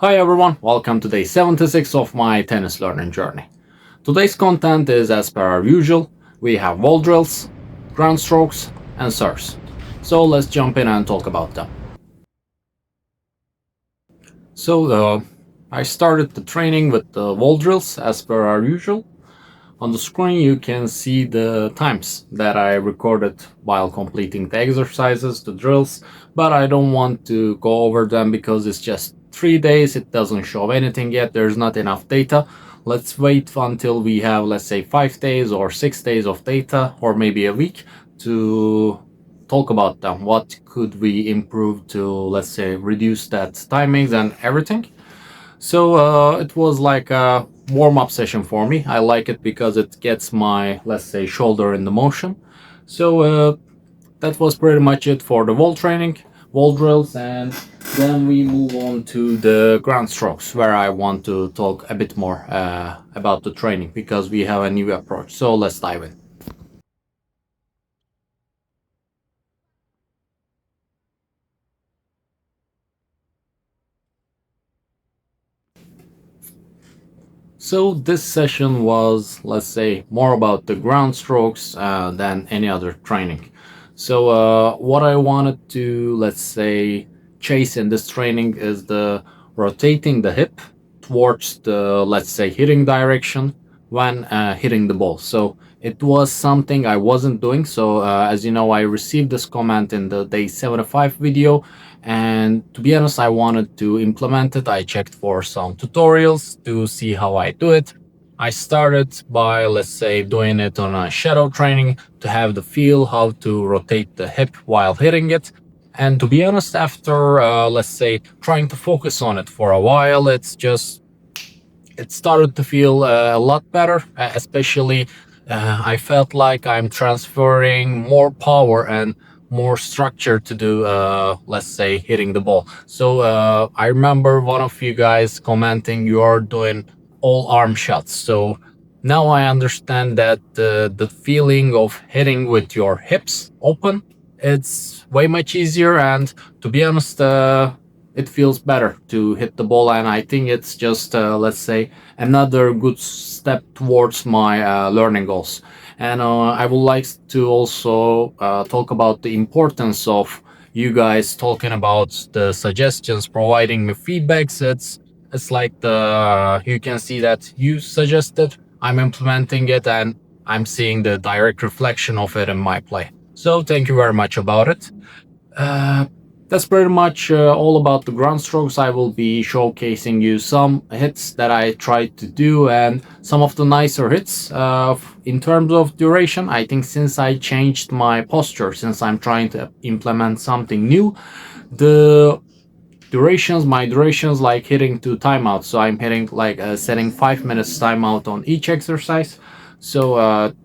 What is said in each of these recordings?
Hi everyone, welcome to day 76 of my tennis learning journey. Today's content is as per our usual. We have wall drills, ground strokes and serves. So let's jump in and talk about them. I started the training with the wall drills as per our usual. On the screen you can see the times that I recorded while completing the exercises, the drills, but I don't want to go over them because it's just 3 days, it doesn't show anything yet, there's not enough data. Let's wait until we have, let's say, 5 days or 6 days of data, or maybe a week, to talk about them. What could we improve to, let's say, reduce that timings and everything. It was like a warm-up session for me. I like it because it gets my, let's say, shoulder in the motion. That was pretty much it for the wall training, wall drills, and then we move on to the ground strokes, where I want to talk a bit more about the training because we have a new approach. So let's dive in. So this session was, let's say, more about the ground strokes than any other training. What I wanted to, let's say, chase in this training is the rotating the hip towards the, let's say, hitting direction when hitting the ball. So it was something I wasn't doing. As you know, I received this comment in the day 75 video, and to be honest, I wanted to implement it. I checked for some tutorials to see how I do it. I started by, let's say, doing it on a shadow training to have the feel how to rotate the hip while hitting it. And to be honest, after, let's say, trying to focus on it for a while, it started to feel a lot better, especially I felt like I'm transferring more power and more structure to do, let's say, hitting the ball. I remember one of you guys commenting you're doing all arm shots. So now I understand that the feeling of hitting with your hips open, it's way much easier, and to be honest, it feels better to hit the ball, and I think it's just, let's say, another good step towards my learning goals. And I would like to also talk about the importance of you guys talking about the suggestions, providing me feedbacks. It's like you can see that you suggested, I'm implementing it, and I'm seeing the direct reflection of it in my play. So thank you very much about it. That's pretty much all about the ground strokes. I will be showcasing you some hits that I tried to do and some of the nicer hits. In terms of duration, I think since I changed my posture, since I'm trying to implement something new, my durations, like hitting to timeouts. So I'm hitting like setting 5 minutes timeout on each exercise.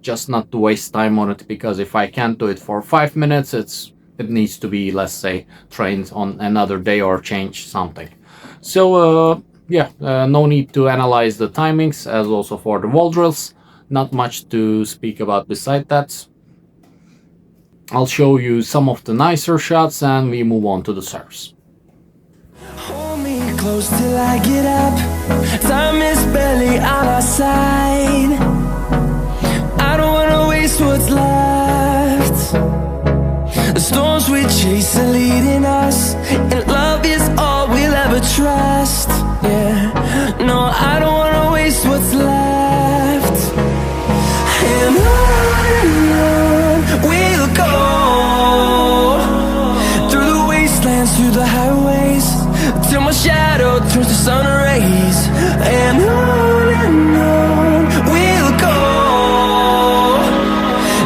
Just not to waste time on it, because if I can't do it for 5 minutes, it needs to be, let's say, trained on another day or change something. No need to analyze the timings, as also for the wall drills. Not much to speak about beside that. I'll show you some of the nicer shots and we move on to the serves. Hold me close till I get up. Time is barely on our side. I don't wanna waste what's left. The storms we chase are leading us, and love is all we'll ever trust. Yeah, no, I don't wanna waste what's left. And on we'll go, through the wastelands, through the highways, till my shadow turns to sun rays. And on we'll go,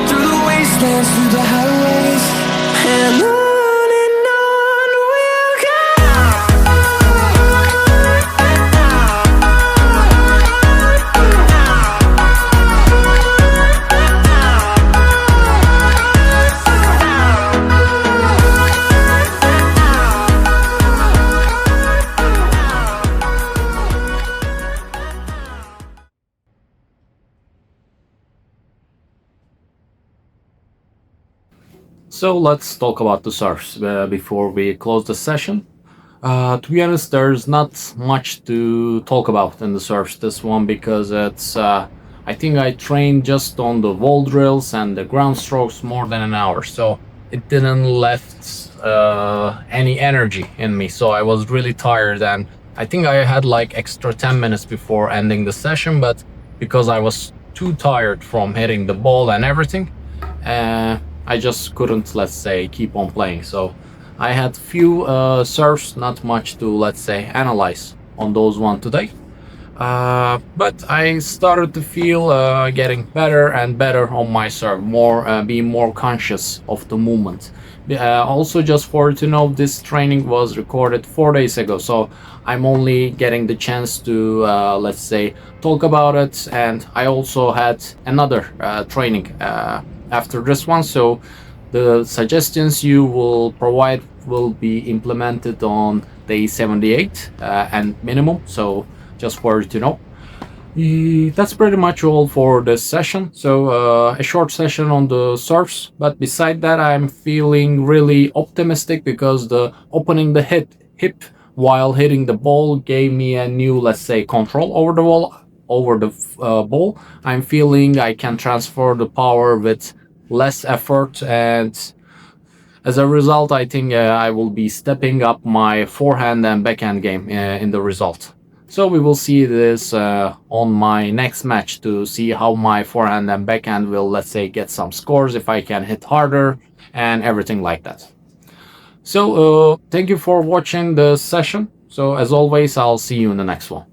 through the wastelands, through the highways, and on we'll go. So let's talk about the serves before we close the session. To be honest, there's not much to talk about in the search this one because it's. I think I trained just on the wall drills and the ground strokes more than an hour, so it didn't left any energy in me. So I was really tired, and I think I had like extra 10 minutes before ending the session, but because I was too tired from hitting the ball and everything, I just couldn't, let's say, keep on playing. So I had few serves, not much to, let's say, analyze on those one today. But I started to feel getting better and better on my serve, more being more conscious of the movement. Also, just for you to know, this training was recorded 4 days ago, so I'm only getting the chance to, let's say, talk about it. And I also had another training after this one, so the suggestions you will provide will be implemented on day 78 and minimum. So just for you to know. That's pretty much all for this session. So a short session on the surfs, but beside that, I'm feeling really optimistic because the opening the hip while hitting the ball gave me a new, let's say, control over the ball. Over the ball, I'm feeling I can transfer the power with less effort, and as a result, I think I will be stepping up my forehand and backhand game in the result. So we will see this on my next match to see how my forehand and backhand will, let's say, get some scores, if I can hit harder and everything like that. So thank you for watching the session. So as always, I'll see you in the next one.